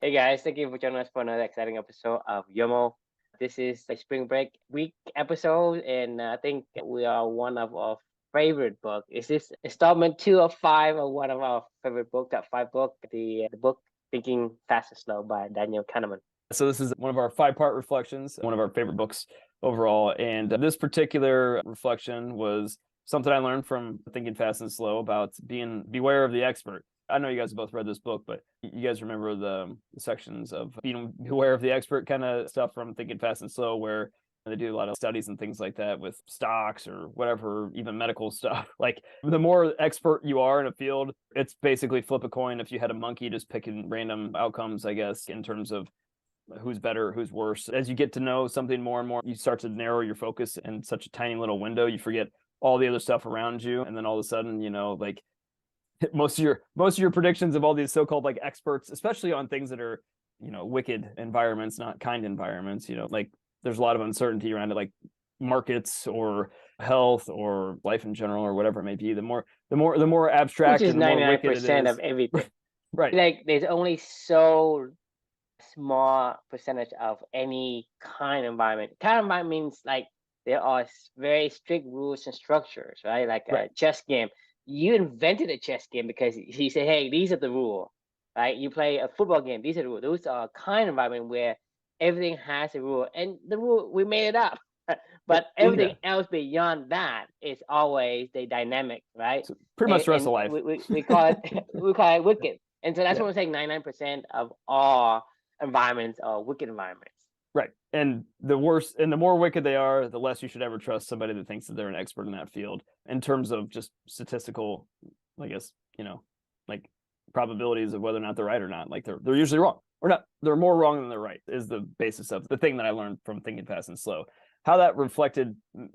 Hey guys, thank you for joining us for another exciting episode of YOML. This is a spring break week episode, and I think we are one of our favorite book. Is this installment 2 of 5 of one of our favorite book, top 5 book, the book Thinking Fast and Slow by Daniel Kahneman. So this is one of our 5-part reflections, one of our favorite books overall. And this particular reflection was something I learned from Thinking Fast and Slow about beware of the expert. I know you guys have both read this book, but you guys remember the sections of being beware of the expert kind of stuff from Thinking Fast and Slow, where they do a lot of studies and things like that with stocks or whatever, even medical stuff. Like the more expert you are in a field, it's basically flip a coin. If you had a monkey just picking random outcomes, I guess, in terms of who's better, who's worse. As you get to know something more and more, you start to narrow your focus in such a tiny little window. You forget all the other stuff around you. And then all of a sudden, like most of your predictions of all these so-called like experts, especially on things that are, wicked environments, not kind environments, like there's a lot of uncertainty around it, like markets or health or life in general or whatever it may be. The more abstract, Which is and the more 99% of everything. Right. Like there's only so small percentage of any kind of environment. Kind of environment means like there are very strict rules and structures, right? Like a chess game. You invented a chess game because he said, hey, these are the rules, right? You play a football game, these are the rules. Those are a kind of environment where everything has a rule, and the rule, we made it up. But everything else beyond that is always the dynamic, right? So pretty much the rest of life. We call it wicked. And so that's what I'm saying, 99% of all environments are wicked environments. Right. And the worse and the more wicked they are, the less you should ever trust somebody that thinks that they're an expert in that field in terms of just statistical, I guess, like probabilities of whether or not they're right or not. Like they're usually wrong or not. They're more wrong than they're right is the basis of the thing that I learned from Thinking Fast and Slow. How that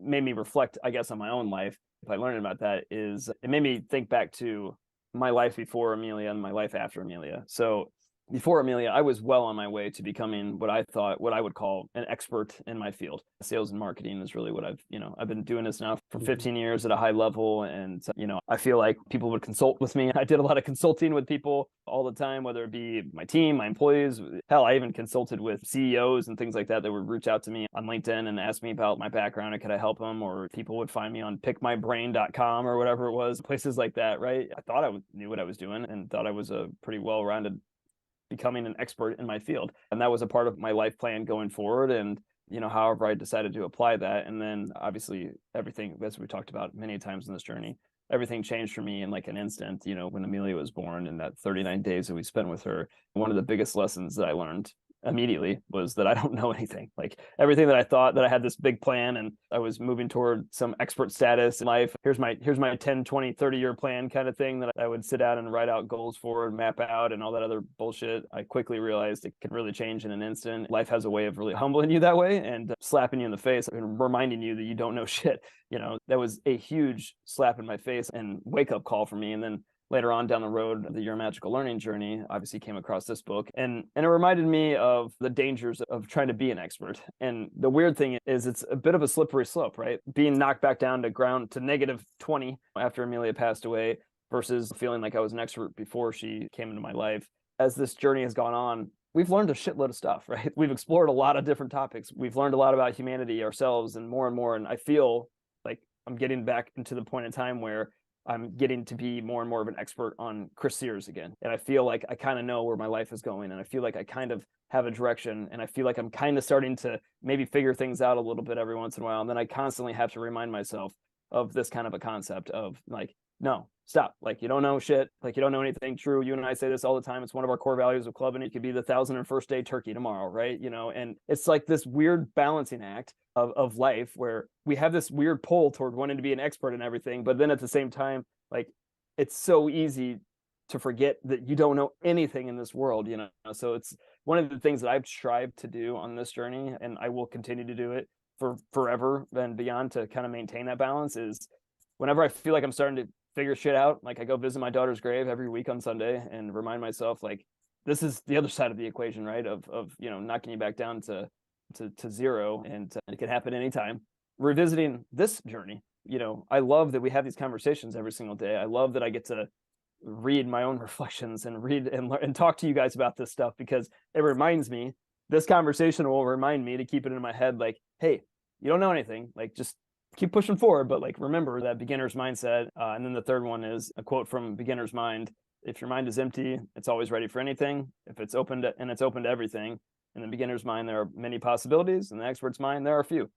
made me reflect, I guess, on my own life. If I learned about that, is it made me think back to my life before Amelia and my life after Amelia. So before Amelia, I was well on my way to becoming what I would call an expert in my field. Sales and marketing is really what I've been doing this now for 15 years at a high level. And, I feel like people would consult with me. I did a lot of consulting with people all the time, whether it be my team, my employees. Hell, I even consulted with CEOs and things like that would reach out to me on LinkedIn and ask me about my background and could I help them? Or people would find me on pickmybrain.com or whatever it was, places like that, right? I thought I knew what I was doing and thought I was a pretty well-rounded becoming an expert in my field. And that was a part of my life plan going forward. And, however I decided to apply that. And then obviously everything, as we talked about many times in this journey, everything changed for me in like an instant, when Amelia was born and that 39 days that we spent with her. One of the biggest lessons that I learned immediately was that I don't know anything. Like everything that I thought that I had this big plan and I was moving toward some expert status in life. Here's my 10, 20, 30-year plan kind of thing that I would sit down and write out goals for and map out and all that other bullshit. I quickly realized it could really change in an instant. Life has a way of really humbling you that way and slapping you in the face and reminding you that you don't know shit. That was a huge slap in my face and wake up call for me. And then later on down the road of the Your Magical Learning journey, obviously came across this book. And it reminded me of the dangers of trying to be an expert. And the weird thing is it's a bit of a slippery slope, right? Being knocked back down to ground to -20 after Amelia passed away versus feeling like I was an expert before she came into my life. As this journey has gone on, we've learned a shitload of stuff, right? We've explored a lot of different topics. We've learned a lot about humanity, ourselves, and more. And I feel like I'm getting back into the point in time where I'm getting to be more and more of an expert on Chris Sears again. And I feel like I kind of know where my life is going. And I feel like I kind of have a direction. And I feel like I'm kind of starting to maybe figure things out a little bit every once in a while. And then I constantly have to remind myself of this kind of a concept of like, no, stop. Like you don't know shit. Like you don't know anything true. You and I say this all the time. It's one of our core values of club, and it could be the 1,001st day turkey tomorrow, right? And it's like this weird balancing act of life where we have this weird pull toward wanting to be an expert in everything, but then at the same time, like it's so easy to forget that you don't know anything in this world, So it's one of the things that I've strived to do on this journey, and I will continue to do it for forever and beyond to kind of maintain that balance. Is whenever I feel like I'm starting to figure shit out, like I go visit my daughter's grave every week on Sunday and remind myself like this is the other side of the equation, right? Of knocking you back down to zero, and it can happen anytime. Revisiting this journey, I love that we have these conversations every single day. I love that I get to read my own reflections and read and talk to you guys about this stuff, because it reminds me, this conversation will remind me to keep it in my head, like, hey, you don't know anything, like just keep pushing forward, but like remember that beginner's mindset. And then the third one is a quote from Beginner's Mind: if your mind is empty, it's always ready for anything. If it's open to, and it's open to everything. In the beginner's mind, there are many possibilities. In the expert's mind, there are few.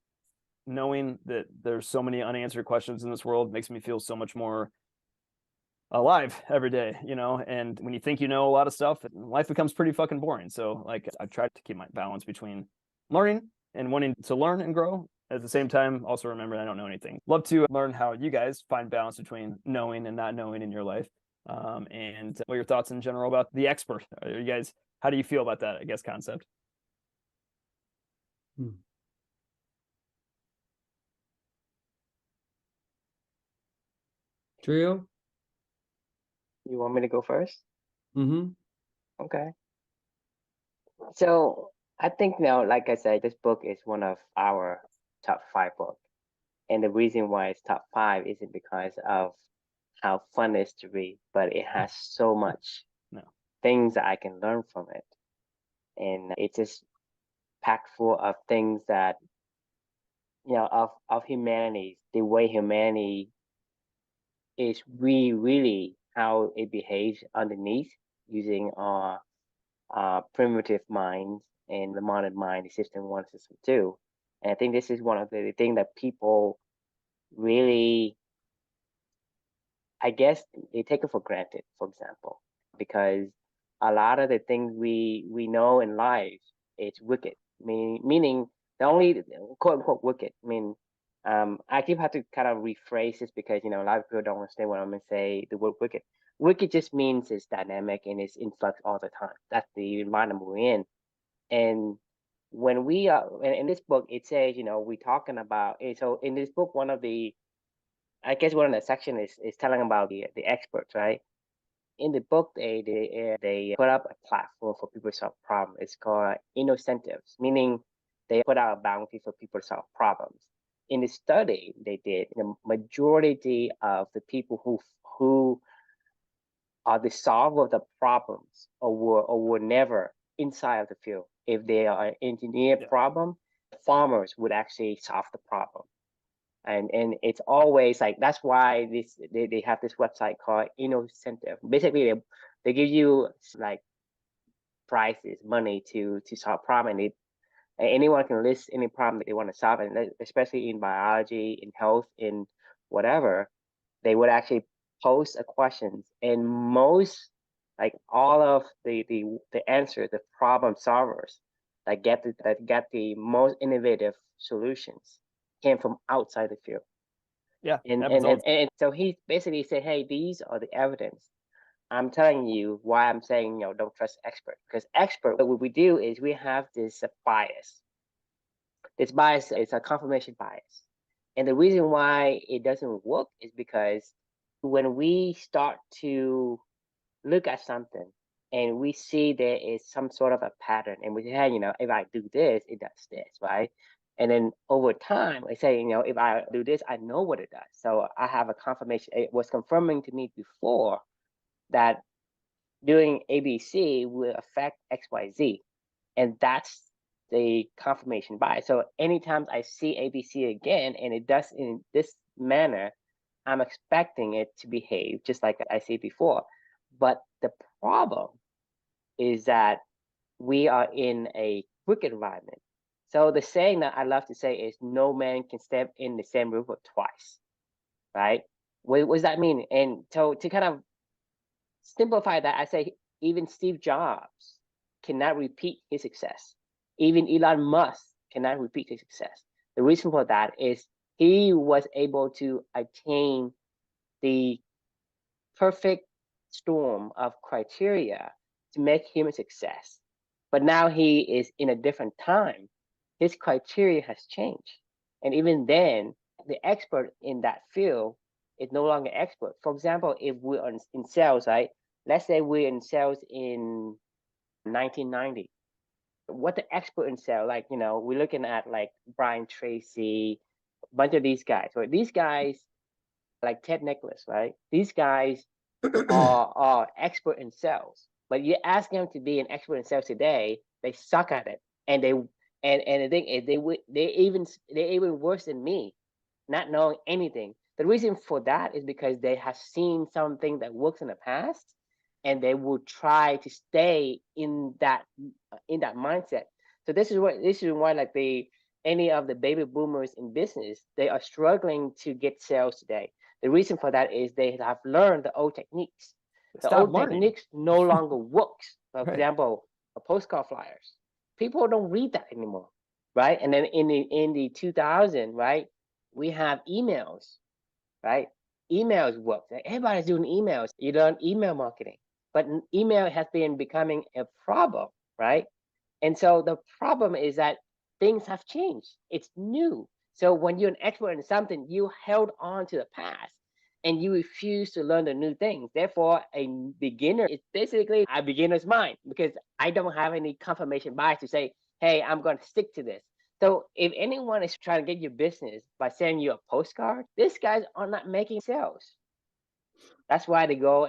Knowing that there's so many unanswered questions in this world makes me feel so much more alive every day, you know. And when you think you know a lot of stuff, life becomes pretty fucking boring. So like I try to keep my balance between learning and wanting to learn and grow, at the same time also remember I don't know anything. Love to learn how you guys find balance between knowing and not knowing in your life, and what your thoughts in general about the expert. Are you guys, how do you feel about that, I guess, concept? Trio? You want me to go first? Mm-hmm. Okay. So I think now, like I said, this book is one of our top 5 books. And the reason why it's top 5 isn't because of how fun it is to read, but it has so much things that I can learn from it. And it's just packed full of things that, you know, of humanity, the way humanity is really how it behaves underneath, using our primitive minds and the modern mind, the system 1, system 2. And I think this is one of the things that people really, I guess, they take it for granted, for example, because a lot of the things we know in life, it's wicked. Meaning the only quote unquote wicked. I mean, I keep have to kind of rephrase this because, you know, a lot of people don't understand what I'm gonna say. The word wicked. Wicked just means it's dynamic and it's in flux all the time. That's the environment we're in. And when we are in this book, it says, you know, we're talking about it. So in this book, one of the, I guess one of the section is telling about the experts, right? In the book, they put up a platform for people to solve problems. It's called incentives, meaning they put out a bounty for people to solve problems. In the study they did, the majority of the people who are the solver of the problems or were never inside of the field. If they are an engineer problem, farmers would actually solve the problem. And it's always like, that's why they have this website called incentive. Basically they give you like prizes, money to solve problem, and anyone can list any problem that they want to solve, and especially in biology, in health, in whatever, they would actually post a questions, and most, like all of the answer, the problem solvers that get the most innovative solutions came from outside the field. Yeah, and so he basically said, hey, these are the evidence. I'm telling you why I'm saying, you know, don't trust expert, because expert, what we do is we have this bias. This bias is a confirmation bias. And the reason why it doesn't work is because when we start to look at something and we see there is some sort of a pattern, and we say, hey, you know, if I do this, it does this, right? And then over time, I say, you know, if I do this, I know what it does. So I have a confirmation. It was confirming to me before that doing ABC will affect XYZ. And that's the confirmation bias. So anytime I see ABC again and it does in this manner, I'm expecting it to behave just like I see before. But the problem is that we are in a wicked environment. So the saying that I love to say is, no man can step in the same river twice, right? What does that mean? And so to kind of simplify that, I say even Steve Jobs cannot repeat his success. Even Elon Musk cannot repeat his success. The reason for that is he was able to attain the perfect storm of criteria to make him a success. But now he is in a different time. His criteria has changed. And even then, the expert in that field is no longer expert. For example, if we're in sales, right? Let's say we're in sales in 1990. What the expert in sales, like, you know, we're looking at like Brian Tracy, a bunch of these guys. Right? These guys, like Ted Nicholas, right? These guys are expert in sales, but you ask them to be an expert in sales today, they suck at it, and the thing is they even worse than me, not knowing anything. The reason for that is because they have seen something that works in the past, and they will try to stay in that mindset. So this is why like any of the baby boomers in business, they are struggling to get sales today. The reason for that is they have learned the old techniques. The Stop old learning. techniques no longer works. For Right. example, postcard flyers. People don't read that anymore, right? And then in the 2000, right, we have emails, right? Emails work. Everybody's doing emails. You learn email marketing, but email has been becoming a problem, right? And so the problem is that things have changed. It's new. So when you're an expert in something, you held on to the past and you refuse to learn the new things. Therefore, a beginner is basically a beginner's mind because I don't have any confirmation bias to say, hey, I'm going to stick to this. So if anyone is trying to get your business by sending you a postcard, these guys are not making sales. That's why they go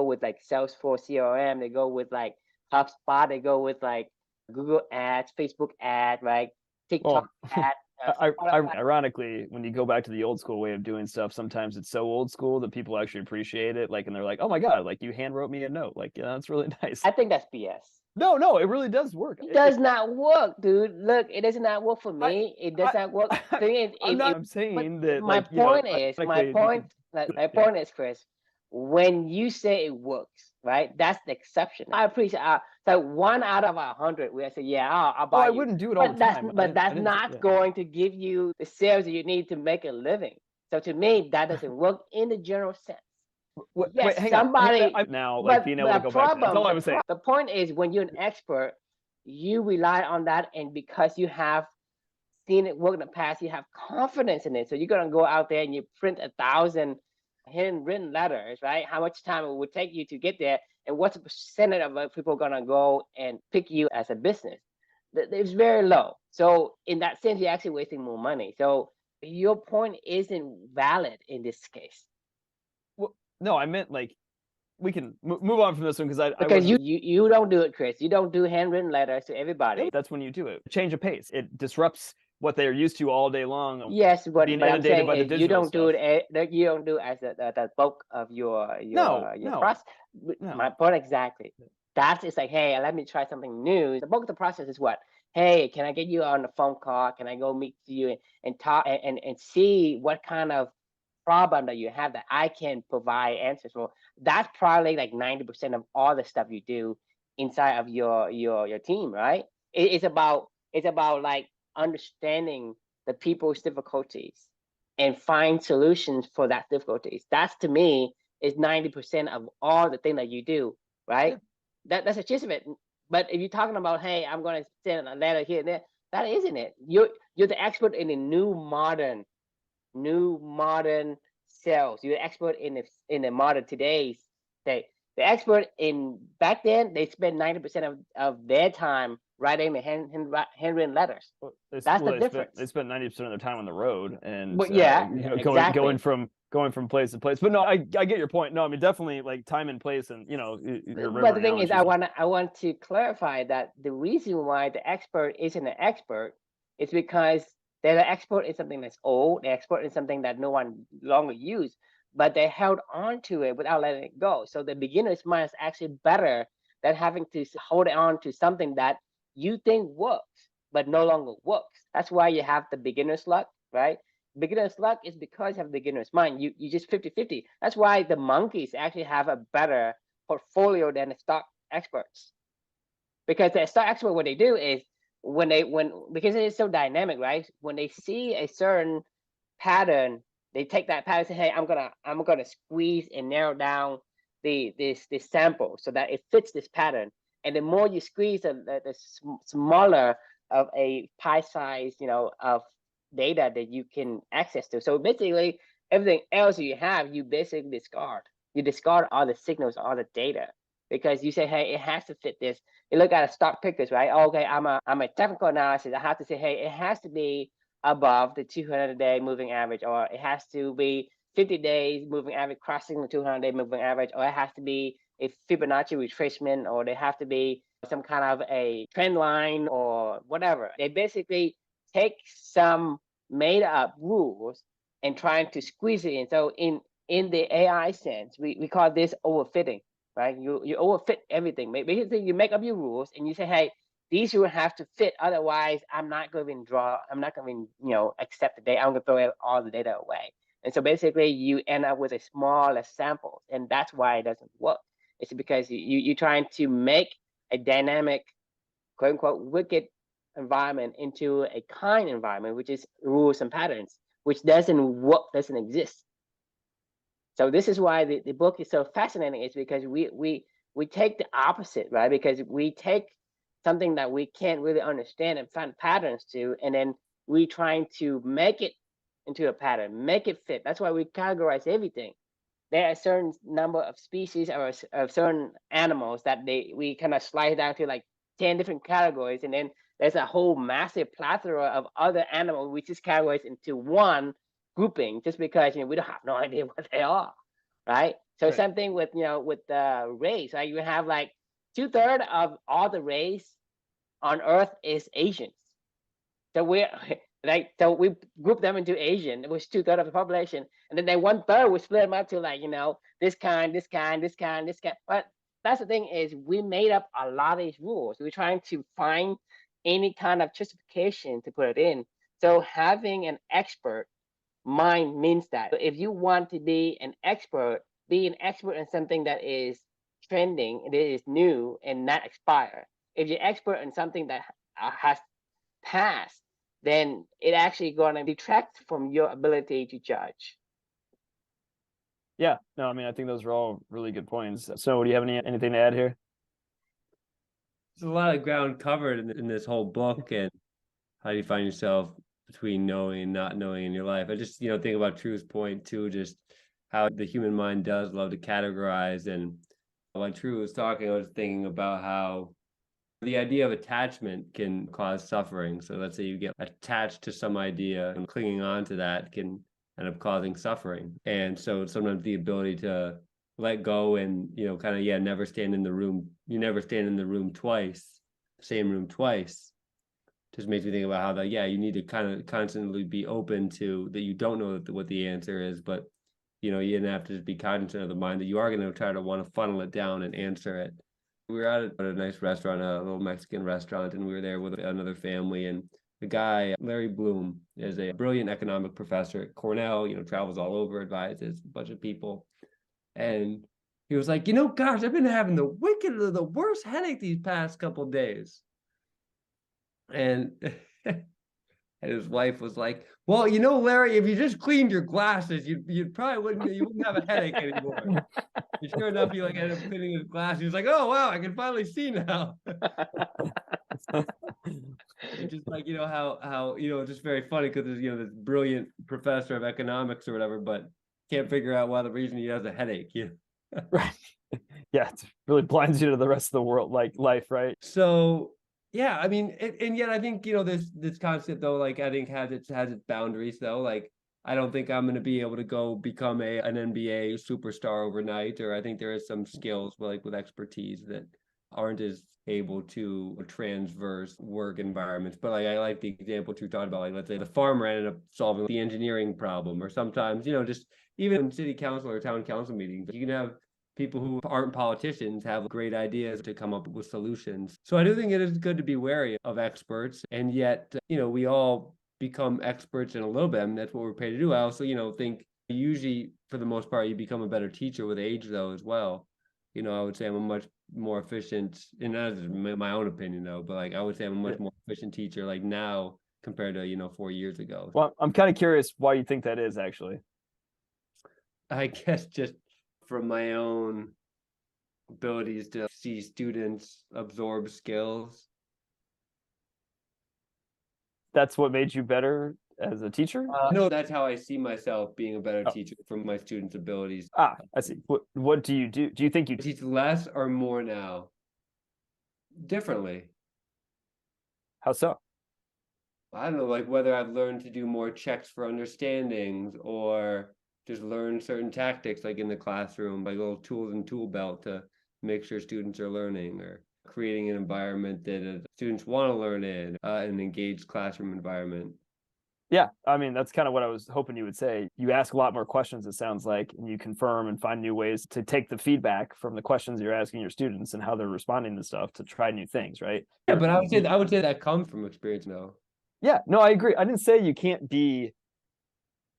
with like Salesforce CRM, they go with like HubSpot, they go with like Google ads, Facebook ad, right? TikTok Well, ad. ironically, when you go back to the old school way of doing stuff, sometimes it's so old school that people actually appreciate it. Like, and they're like, "Oh my god, like you hand wrote me a note. Like, yeah, that's really nice." I think that's BS. No, it really does work. It does not work, dude. Look, it does not work for I, me. It does I, not work. Thing is, I'm but saying that, my like, you know, point is, ironically, you could, yeah. Chris, when you say it works, right? That's the exception. I appreciate. So 1 out of 100, we say, yeah, I'll Oh, buy I you. wouldn't do it all the time. But I that's didn't say, not yeah. going to give you the sales that you need to make a living. So to me, that doesn't work in the general sense. Wait, Yes, hang on. somebody. I'm now like being able to go back to that. That's all I was saying. The point is, when you're an expert, you rely on that, and because you have seen it work in the past, you have confidence in it. So you're gonna go out there and you print 1,000 handwritten letters, right? How much time it would take you to get there, and what's the percentage of people gonna go and pick you as a business? It's very low. So in that sense, you're actually wasting more money. So your point isn't valid in this case. Well, no, I meant like we can move on from this one because I Because wasn't. you don't do it, Chris. You don't do handwritten letters to everybody. That's when you do it. Change of pace. It disrupts what they're used to all day long. Yes, Being but I'm inundated saying by the is you digital don't do stuff. it. You don't do it as the bulk of No, your no, process. no. My point exactly. That is like, hey, let me try something new. The bulk of the process is what? Hey, can I get you on the phone call? Can I go meet you and talk and see what kind of problem that you have that I can provide answers for? That's probably like 90% of all the stuff you do inside of your team, right? It's about like understanding the people's difficulties and find solutions for that difficulties. That's to me is 90% of all the thing that you do, right? Yeah. That's a gist of it. But if you're talking about, hey, I'm gonna send a letter here and there, that isn't it. You're the expert in the new modern sales. You're the expert in the modern today's day. The expert in back then, they spend 90% of their time writing the handwritten letters. That's the difference. They spent 90% of their time on the road and But yeah, exactly. going from place to place. But no, I get your point. No, I mean definitely like time and place, and you know your river. But the thing is, I want to clarify that the reason why the expert isn't an expert is because they're an expert in something that's old, they're expert in something that no one longer use, but they held on to it without letting it go. So the beginner's mind is actually better than having to hold on to something that you think works but no longer works. That's why you have the beginner's luck, right? Beginner's luck is because you have beginner's mind. You just 50-50. That's why the monkeys actually have a better portfolio than the stock experts. Because the stock expert, what they do is because it is so dynamic, right? When they see a certain pattern, they take that pattern and say, hey, I'm gonna squeeze and narrow down this sample so that it fits this pattern. And the more you squeeze, the smaller of a pie size, of data that you can access to. So basically, everything else you have, you basically discard. You discard all the signals, all the data, because you say, hey, it has to fit this. You look at a stock pickers, right? Okay, I'm a technical analysis. I have to say, hey, it has to be above the 200-day moving average, or it has to be 50 days moving average crossing the 200-day moving average, or it has to be a Fibonacci retracement, or they have to be some kind of a trend line or whatever. They basically take some made up rules and trying to squeeze it in. So in the AI sense, we call this overfitting, right? You overfit everything. Basically, you make up your rules and you say, hey, these will have to fit. Otherwise, I'm not going to accept the data. I'm going to throw all the data away. And so basically, you end up with a smaller sample, and that's why it doesn't work. It's because you're trying to make a dynamic, quote unquote, wicked environment into a kind environment, which is rules and patterns, which doesn't work, doesn't exist. So this is why the book is so fascinating. It's because we take the opposite, right? Because we take something that we can't really understand and find patterns to, and then we trying to make it into a pattern, make it fit. That's why we categorize everything. There are a certain number of species or of certain animals that we kind of slice down to like 10 different categories, and then there's a whole massive plethora of other animals we just categorize into one grouping just because we don't have no idea what they are, right? So Right. same thing with with the race, right? You have like 2/3 of all the race on Earth is Asians. So we're like, so we group them into Asian, which 2/3 of the population, and then they 1/3 we split them up to like this kind, this kind, this kind, this kind. But that's the thing is we made up a lot of these rules. We're trying to find any kind of justification to put it in. So having an expert mind means that if you want to be an expert in something that is trending, it is new and not expire. If you're expert in something that has passed, then it actually going to detract from your ability to judge. Yeah, no, I mean, I think those are all really good points. So do you have anything to add here? There's a lot of ground covered in this whole book, and how do you find yourself between knowing and not knowing in your life? I just, think about True's point too, just how the human mind does love to categorize. And while True was talking, I was thinking about how the idea of attachment can cause suffering. So let's say you get attached to some idea, and clinging on to that can end up causing suffering. And so sometimes the ability to let go and, kind of, never stand in the room. You never stand in the room twice, same room twice. Just makes me think about how you need to kind of constantly be open to that. You don't know what the answer is, but you have to just be cognizant of the mind that you are going to try to want to funnel it down and answer it. We were at a nice restaurant, a little Mexican restaurant, and we were there with another family. And the guy, Larry Bloom, is a brilliant economic professor at Cornell, travels all over, advises a bunch of people. And he was like, gosh, I've been having the worst headache these past couple of days. And and his wife was like, well, Larry, if you just cleaned your glasses, you probably wouldn't have a headache anymore. And sure enough, he ended up cleaning his glasses. He was like, oh wow, I can finally see now. It's just like, how just very funny because there's this brilliant professor of economics or whatever, but can't figure out why the reason he has a headache. Right. Yeah, it really blinds you to the rest of the world, like life, right? So yeah, I mean, and yet I think this concept though, I think has its boundaries though. I don't think I'm going to be able to go become an NBA superstar overnight, or I think there is some skills with expertise that aren't as able to transverse work environments. But I like the example you talked about, let's say the farmer ended up solving the engineering problem, or sometimes just even in city council or town council meetings, you can have people who aren't politicians have great ideas to come up with solutions. So I do think it is good to be wary of experts, and yet, we all become experts in a little bit. I mean, that's what we're paid to do. I also, think usually for the most part, you become a better teacher with age though, as well. I would say I'm a much more efficient, and that's my own opinion though, but I would say I'm a much more efficient teacher now compared to, 4 years ago. Well, I'm kind of curious why you think that is actually. I guess just from my own abilities to see students absorb skills. That's what made you better as a teacher? No, that's how I see myself being a better teacher from my students' abilities. I see. What do you do? Do you think you teach less or more now? Differently. How so? I don't know, whether I've learned to do more checks for understandings, or just learn certain tactics, like in the classroom, like little tools and tool belt to make sure students are learning, or creating an environment that students want to learn in, an engaged classroom environment. Yeah, I mean, that's kind of what I was hoping you would say. You ask a lot more questions, it sounds like, and you confirm and find new ways to take the feedback from the questions you're asking your students and how they're responding to stuff to try new things, right? Yeah, but I would say that comes from experience now. Yeah, no, I agree. I didn't say you can't be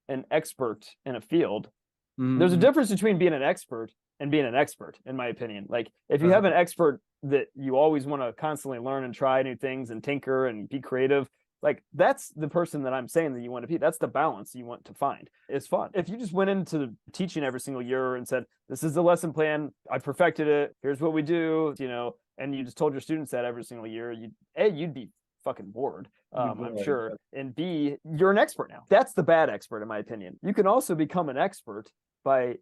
an expert in a field. There's a difference between being an expert and being an expert, in my opinion. Like, if you have an expert that you always want to constantly learn and try new things and tinker and be creative, like, that's the person that I'm saying that you want to be. That's the balance you want to find. It's fun. If you just went into teaching every single year and said, this is the lesson plan, I perfected it, here's what we do, and you just told your students that every single year, you'd be fucking bored. I'm sure. And B, you're an expert now. That's the bad expert, in my opinion. You can also become an expert by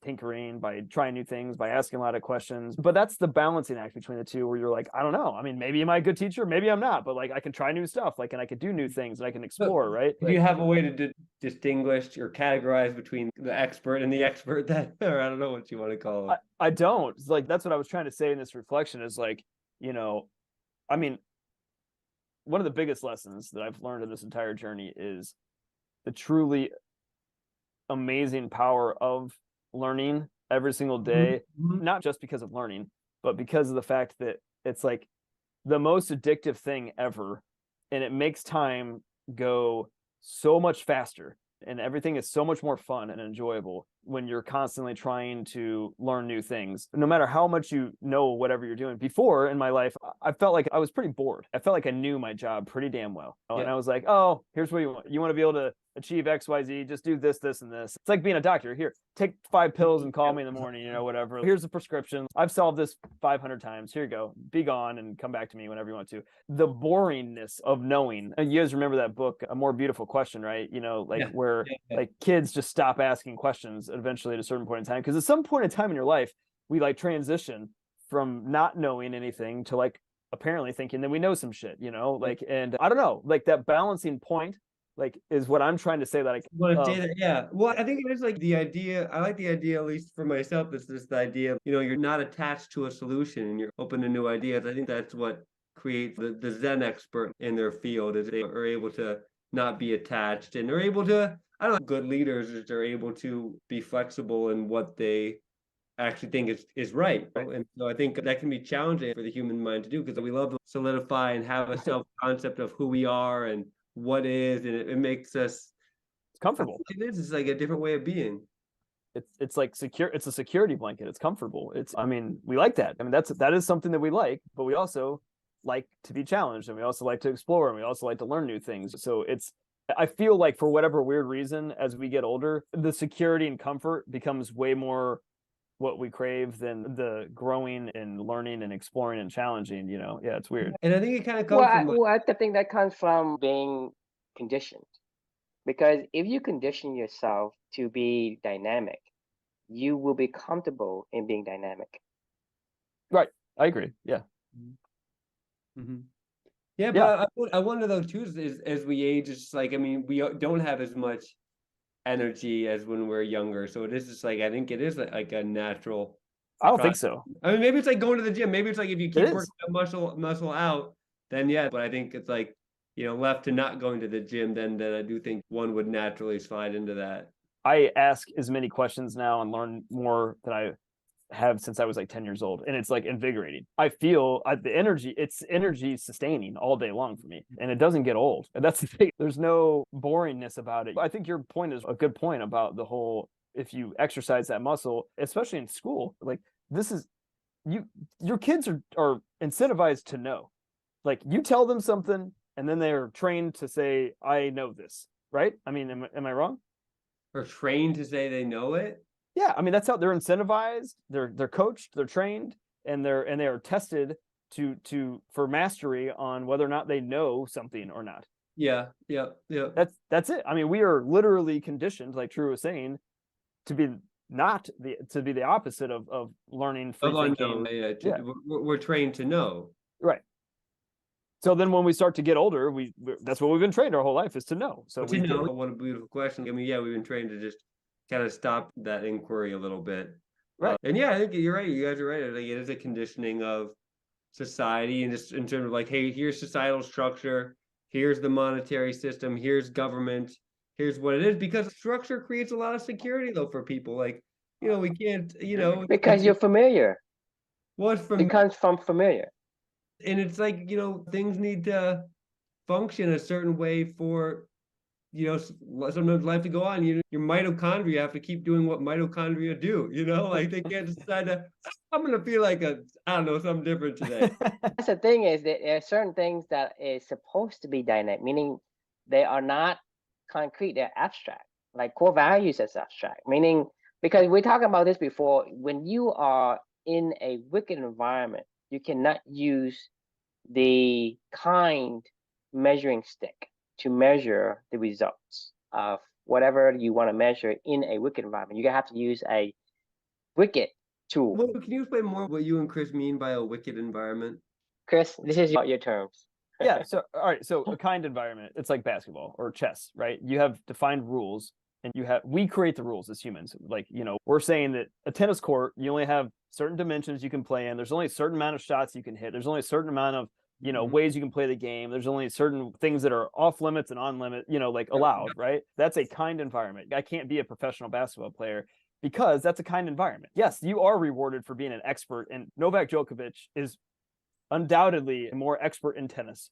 tinkering, by trying new things, by asking a lot of questions. But that's the balancing act between the two, where you're like, I don't know. I mean, maybe am I a good teacher? Maybe I'm not. But like, I can try new stuff. Like, and I can do new things, and I can explore. Right? Do you have a way to distinguish or categorize between the expert and the expert? That, or I don't know what you want to call it. I don't. It's like, that's what I was trying to say in this reflection. Is like, I mean, one of the biggest lessons that I've learned in this entire journey is the truly amazing power of learning every single day, not just because of learning, but because of the fact that it's like the most addictive thing ever, and it makes time go so much faster, and everything is so much more fun and enjoyable when you're constantly trying to learn new things, no matter how much you know whatever you're doing. Before, in my life, I felt like I was pretty bored. I felt like I knew my job pretty damn well. Yeah. And I was like, oh, here's what you want. You want to be able to achieve X, Y, Z, just do this, this, and this. It's like being a doctor. Here, take 5 pills and call me in the morning, whatever. Here's the prescription. I've solved this 500 times. Here you go. Be gone and come back to me whenever you want to. The boringness of knowing. And you guys remember that book, A More Beautiful Question, right? Where like kids just stop asking questions eventually at a certain point in time. Because at some point in time in your life, we like transition from not knowing anything to like apparently thinking that we know some shit, and I don't know, like that balancing point, like, is what I'm trying to say. That I want to say that, yeah. Well, I think it is like the idea. I like the idea, at least for myself, is just the idea of, you're not attached to a solution and you're open to new ideas. I think that's what creates the Zen expert in their field, is they are able to not be attached, and they're able to, I don't know, good leaders is they're able to be flexible in what they actually think is right. And so I think that can be challenging for the human mind to do, because we love to solidify and have a self-concept of who we are and what is, and it makes us comfortable. It's like a different way of being. It's like secure. It's a security blanket. It's comfortable. We like that. I mean, that is something that we like, but we also like to be challenged, and we also like to explore, and we also like to learn new things. So I feel like, for whatever weird reason, as we get older, the security and comfort becomes way more what we crave than the growing and learning and exploring and challenging. Yeah, it's weird. And I think it kind of comes from I think that comes from being conditioned, because if you condition yourself to be dynamic, you will be comfortable in being dynamic. Right, I agree. Yeah. Yeah, but I wonder though too, is as we age, it's like, I mean, we don't have as much energy as when we're younger, so it is just like, I think it is like a natural. I don't think so. I mean, maybe it's like going to the gym. Maybe it's like, if you keep working that muscle out, then yeah. But I think it's like, left to not going to the gym, then I do think one would naturally slide into that. I ask as many questions now and learn more than I have since I was like 10 years old, and it's like invigorating. I feel the energy, it's energy sustaining all day long for me, and it doesn't get old. And that's the thing. There's no boringness about it. I think your point is a good point about the whole, if you exercise that muscle, especially in school, like, this is your kids are incentivized to know. Like, you tell them something and then they're trained to say, I know this, right? I mean, am I wrong? Or trained to say they know it? Yeah, I mean, that's how they're incentivized. They're coached, they're trained, and they are tested for mastery on whether or not they know something or not. Yeah. That's it. I mean, we are literally conditioned, like Drew was saying, to be the opposite of learning, free thinking. We're trained to know. Right. So then when we start to get older, that's what we've been trained our whole life, is to know. So what a beautiful question. I mean, yeah, we've been trained to just kind of stop that inquiry a little bit. Right. And yeah, I think you're right. You guys are right. I think it is a conditioning of society, and just in terms of like, hey, here's societal structure, here's the monetary system, here's government, here's what it is, because structure creates a lot of security though for people. Like, we can't, Because you're familiar. well, it's It comes from familiar. and it's like, things need to function a certain way for, sometimes life to go on. Your mitochondria have to keep doing what mitochondria do, like they can't decide to, I'm gonna feel like I don't know, something different today. That's the thing, is that there are certain things that is supposed to be dynamic, meaning they are not concrete, they're abstract. Like core values is abstract, meaning, because we talked about this before, when you are in a wicked environment, you cannot use the kind measuring stick to measure the results of whatever you want to measure in a wicked environment. You have to use a wicked tool. Well, can you explain more what you and Chris mean by a wicked environment? Chris, this is your terms. Yeah. So, all right. So a kind environment, it's like basketball or chess, right? You have defined rules, and we create the rules as humans. Like, we're saying that a tennis court, you only have certain dimensions you can play in. There's only a certain amount of shots you can hit. There's only a certain amount of, ways you can play the game. There's only certain things that are off limits and on limit, like allowed, right? That's a kind environment. I can't be a professional basketball player because that's a kind environment. Yes, you are rewarded for being an expert, and Novak Djokovic is undoubtedly more expert in tennis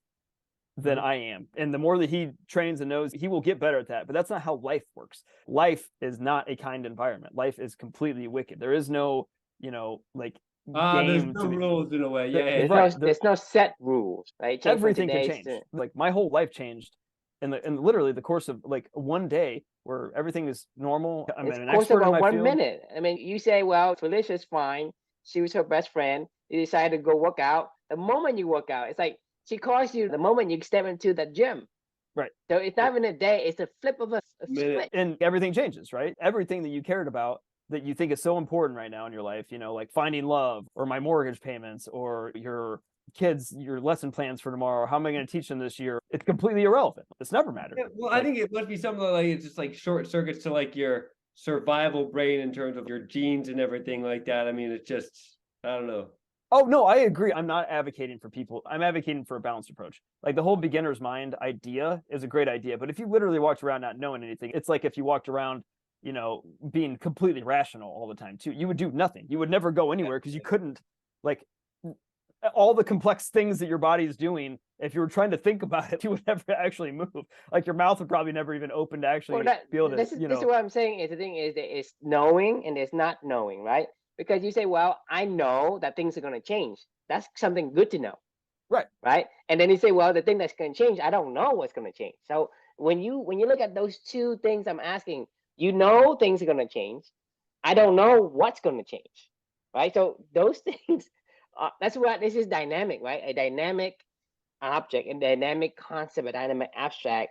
than I am. And the more that he trains and knows, he will get better at that. But that's not how life works. Life is not a kind environment. Life is completely wicked. There is no, like there's game no rules in a way. Yeah, There's no set rules, right? Everything can change. Like my whole life changed in literally the course of like one day, where everything is normal. I'm an expert in my one field. minute. I mean, you say, well, Felicia's fine. She was her best friend. You decided to go work out. The moment you work out, it's like she calls you the moment you step into the gym. Right. So it's not even a day, it's a flip of a switch. And everything changes, right? Everything that you cared about that you think is so important right now in your life, like finding love, or my mortgage payments, or your kids, your lesson plans for tomorrow, how am I going to teach them this year? It's completely irrelevant. It's never mattered. Yeah, well, I think it must be something like it's just like short circuits to like your survival brain in terms of your genes and everything like that. I mean, it's just, I don't know. Oh, no, I agree. I'm not advocating for people. I'm advocating for a balanced approach. Like the whole beginner's mind idea is a great idea. But if you literally walked around not knowing anything, it's like if you walked around, being completely rational all the time too, you would do nothing. You would never go anywhere because you couldn't, like, all the complex things that your body is doing. If you were trying to think about it, you would never actually move. Like your mouth would probably never even open to actually be able to, this is what I'm saying is the thing is that it's knowing and there's not knowing, right? Because you say, well, I know that things are going to change. That's something good to know. Right. And then you say, well, the thing that's going to change, I don't know what's going to change. So when you look at those two things I'm asking, things are going to change. I don't know what's going to change. Right. So those things, that's why this is dynamic, right? A dynamic object, a dynamic concept, a dynamic abstract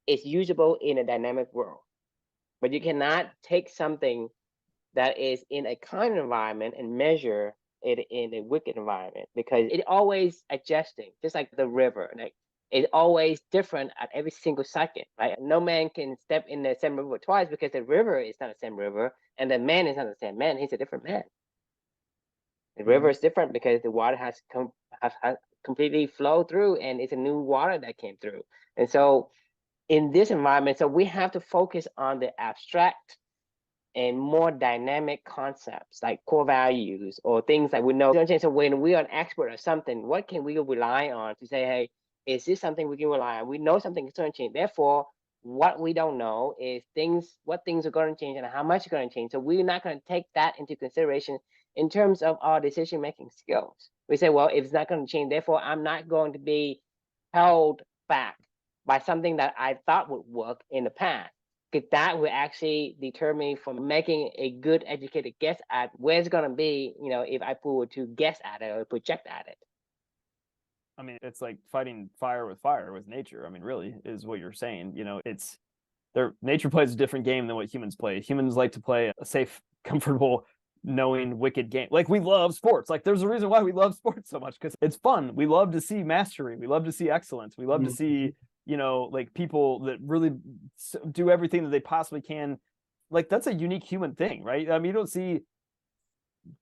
is usable in a dynamic world. But you cannot take something that is in a kind environment and measure it in a wicked environment, because it always adjusting, just like the river. Like it's always different at every single second, right? No man can step in the same river twice, because the river is not the same river, and the man is not the same man. He's a different man. The river is different because the water has completely flowed through, and it's a new water that came through. And so in this environment, so we have to focus on the abstract and more dynamic concepts like core values or things that we know don't change. So when we are an expert or something, what can we rely on to say, hey, is this something we can rely on? We know something is going to change. Therefore, what we don't know is what things are going to change and how much are going to change. So we're not going to take that into consideration in terms of our decision-making skills. We say, well, if it's not going to change, therefore, I'm not going to be held back by something that I thought would work in the past. Because that will actually determine from making a good educated guess at where it's going to be, if I were to guess at it or project at it. I mean, it's like fighting fire with nature. I mean, really is what you're saying. Nature plays a different game than what humans play. Humans like to play a safe, comfortable, knowing, wicked game. Like we love sports. Like there's a reason why we love sports so much, because it's fun. We love to see mastery. We love to see excellence. We love to see, like people that really do everything that they possibly can like that's a unique human thing, right? I mean, you don't see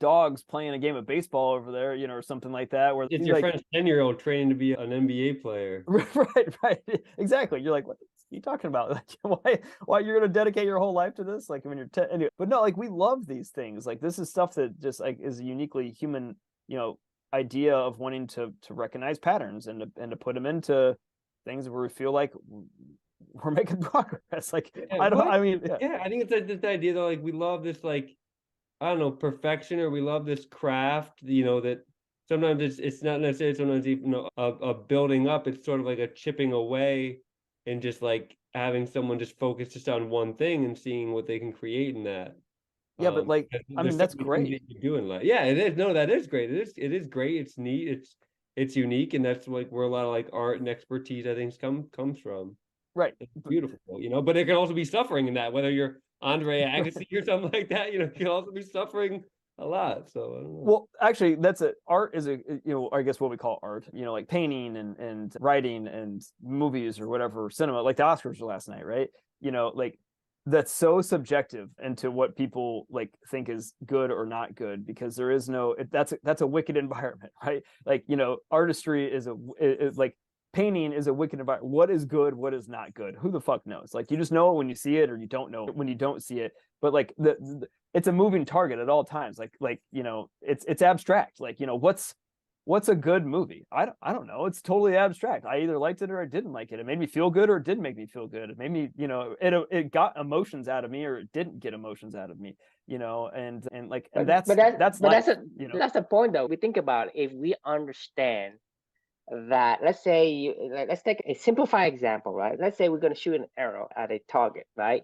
dogs playing a game of baseball over there, you know, or something like that, where It's your like, friend's 10-year-old training to be an NBA player. right, exactly. You're like, what are you talking about? Like, why you're going to dedicate your whole life to this? Like when you're 10, anyway, but no, like we love these things. Like this is stuff that just like is a uniquely human, you know, idea of wanting to recognize patterns and to put them into things where we feel like we're making progress. Like Yeah, I mean, yeah, I think it's this idea that like we love this, like, I don't know, perfection, or we love this craft, you know, that sometimes it's not necessarily sometimes even, you know, a building up. It's sort of like a chipping away, and just like having someone just focus just on one thing and seeing what they can create in that. yeah, but like, I There's mean, so that's many things great. that you can do in life. Yeah, it is. No, that is great. It is great. It's neat. It's unique, and that's like where a lot of like art and expertise, I think, comes from. Right. It's beautiful, you know, but it can also be suffering in that, whether you're Andre Agassi or something like that, you know, you can also be suffering a lot. So I don't know. Well, actually, art is a, you know, I guess what we call art, you know, like painting and writing and movies or whatever, cinema, like the Oscars were last night, right? You know, like that's so subjective into what people like think is good or not good, because there is no, that's a wicked environment, right? Like, you know, artistry is like painting is a wicked environment. What is good? What is not good? Who the fuck knows? Like you just know it when you see it, or you don't know it when you don't see it. But like it's a moving target at all times. Like you know, it's abstract. Like, you know, what's a good movie? I don't know. It's totally abstract. I either liked it or I didn't like it. It made me feel good or it didn't make me feel good. It made me, you know, it got emotions out of me or it didn't get emotions out of me, you know, and like, and that's life, you know. That's the point though. We think about if we understand that, let's say let's take a simplified example, right? Let's say we're going to shoot an arrow at a target, right?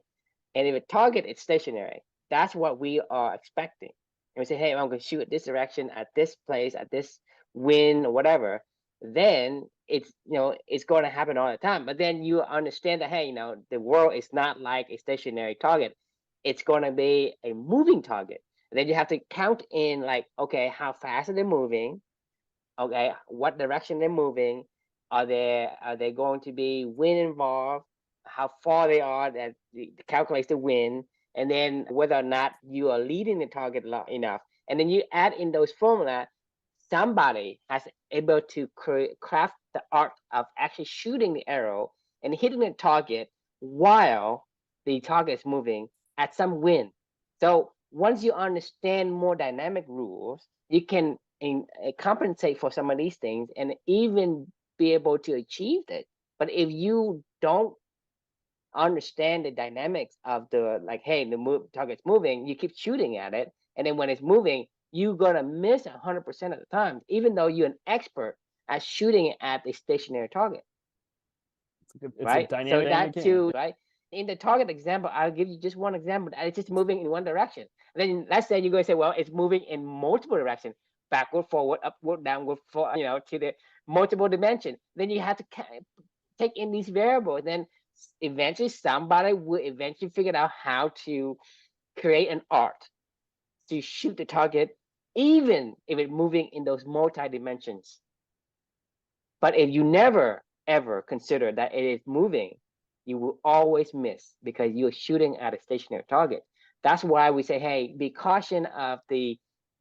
And if a target is stationary, that's what we are expecting. And we say, hey, I'm going to shoot at this direction, at this place, at this wind or whatever. Then it's, you know, it's going to happen all the time. But then you understand that, hey, you know, the world is not like a stationary target. It's going to be a moving target. And then you have to count in, like, okay, how fast are they moving? Okay, what direction they're moving? Are they going to be wind involved? How far they are, that calculates the wind, and then whether or not you are leading the target enough, and then you add in those formula. Somebody has able to craft the art of actually shooting the arrow and hitting the target while the target is moving at some wind. So once you understand more dynamic rules, you can compensate for some of these things and even be able to achieve it. But if you don't understand the dynamics of the, like, hey, the target's moving, you keep shooting at it, and then when it's moving, you're gonna miss 100% of the time, even though you're an expert at shooting at a stationary target. It's right? a dynamic So that game. too, right? In the target example, I'll give you just one example. It's just moving in one direction. Then let's say you're going to say, well, it's moving in multiple directions, backward, forward, upward, downward, for, you know, to the multiple dimension. Then you have to take in these variables. Then eventually somebody will eventually figure out how to create an art to shoot the target, even if it's moving in those multi dimensions. But if you never ever consider that it is moving, you will always miss because you're shooting at a stationary target. That's why we say, hey, be caution of the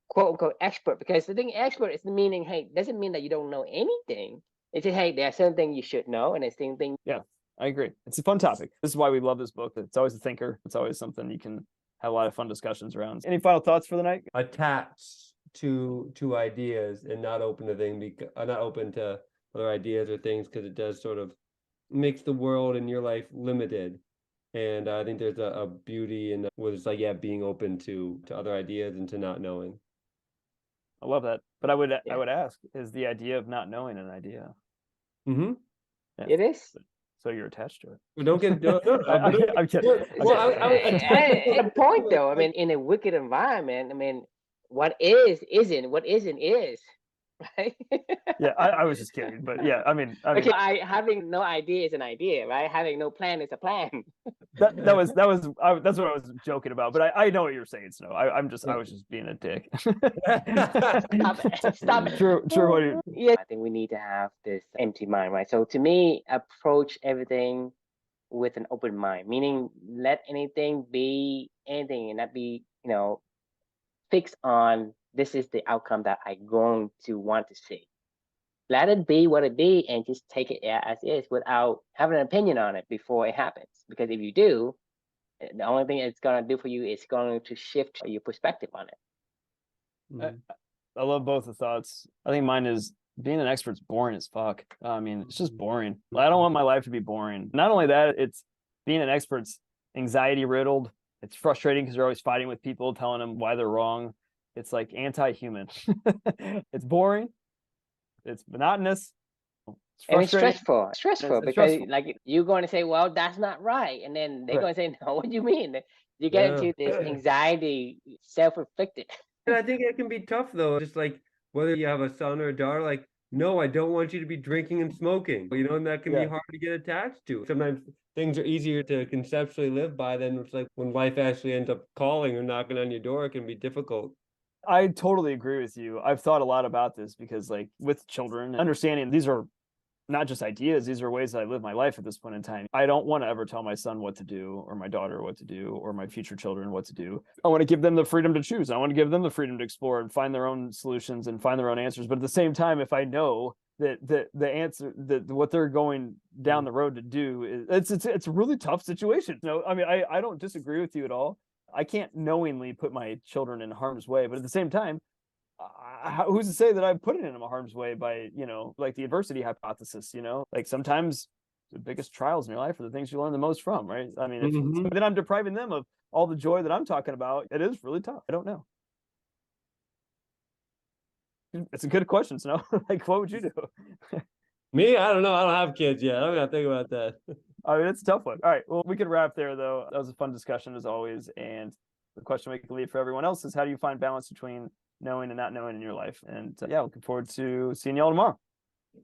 quote unquote expert, because the thing expert is the meaning, hey, doesn't mean that you don't know anything. It's just, hey, there are certain things you should know, and there's certain things. Yeah, I agree. It's a fun topic. This is why we love this book. It's always a thinker. It's always something you can have a lot of fun discussions around. Any final thoughts for the night? Attached to ideas and not open to things, not open to other ideas or things, because it does sort of makes the world and your life limited. And I think there's a beauty in what it's like, yeah, being open to other ideas and to not knowing. I love that. But I would ask, is the idea of not knowing an idea? Mm-hmm. Yeah. It is. So you're attached to it. Well, don't get I'm kidding. Well, a point though. I mean, in a wicked environment, I mean, what is isn't. What isn't is. Right? Yeah, I was just kidding, but yeah, I mean, having no idea is an idea, right? Having no plan is a plan. that's what I was joking about, but I know what you're saying, Snow. I was just being a dick. Stop it. True. Yeah, I think we need to have this empty mind, right? So to me, approach everything with an open mind, meaning let anything be anything and not be, fixed on this is the outcome that I'm going to want to see. Let it be what it be and just take it as is without having an opinion on it before it happens. Because if you do, the only thing it's going to do for you is going to shift your perspective on it. I love both the thoughts. I think mine is being an expert's boring as fuck. I mean, it's just boring. I don't want my life to be boring. Not only that, it's being an expert's anxiety riddled. It's frustrating because you're always fighting with people, telling them why they're wrong. It's like anti-human. It's boring. It's monotonous. And it's stressful because stressful. like you're going to say, well, that's not right. And then they're going to say, no, what do you mean? You get into this anxiety, self-inflicted. And I think it can be tough though, just like whether you have a son or a daughter, like, no, I don't want you to be drinking and smoking, and that can be hard to get attached to. Sometimes things are easier to conceptually live by than it's like when life actually ends up calling or knocking on your door, it can be difficult. I totally agree with you. I've thought a lot about this because like with children, understanding these are not just ideas, these are ways that I live my life at this point in time. I don't want to ever tell my son what to do or my daughter what to do or my future children what to do. I want to give them the freedom to choose. I want to give them the freedom to explore and find their own solutions and find their own answers. But at the same time, if I know that the answer, that what they're going down the road to do is it's a really tough situation. I mean, I don't disagree with you at all. I can't knowingly put my children in harm's way, but at the same time, who's to say that I've put it in harm's way by, like the adversity hypothesis, like sometimes the biggest trials in your life are the things you learn the most from, right? I mean, then I'm depriving them of all the joy that I'm talking about. It is really tough. I don't know. It's a good question, Snow. Like, what would you do? Me? I don't know. I don't have kids yet. I'm going to think about that. I mean, it's a tough one. All right. Well, we could wrap there, though. That was a fun discussion, as always. And the question we can leave for everyone else is, how do you find balance between knowing and not knowing in your life? And looking forward to seeing y'all tomorrow.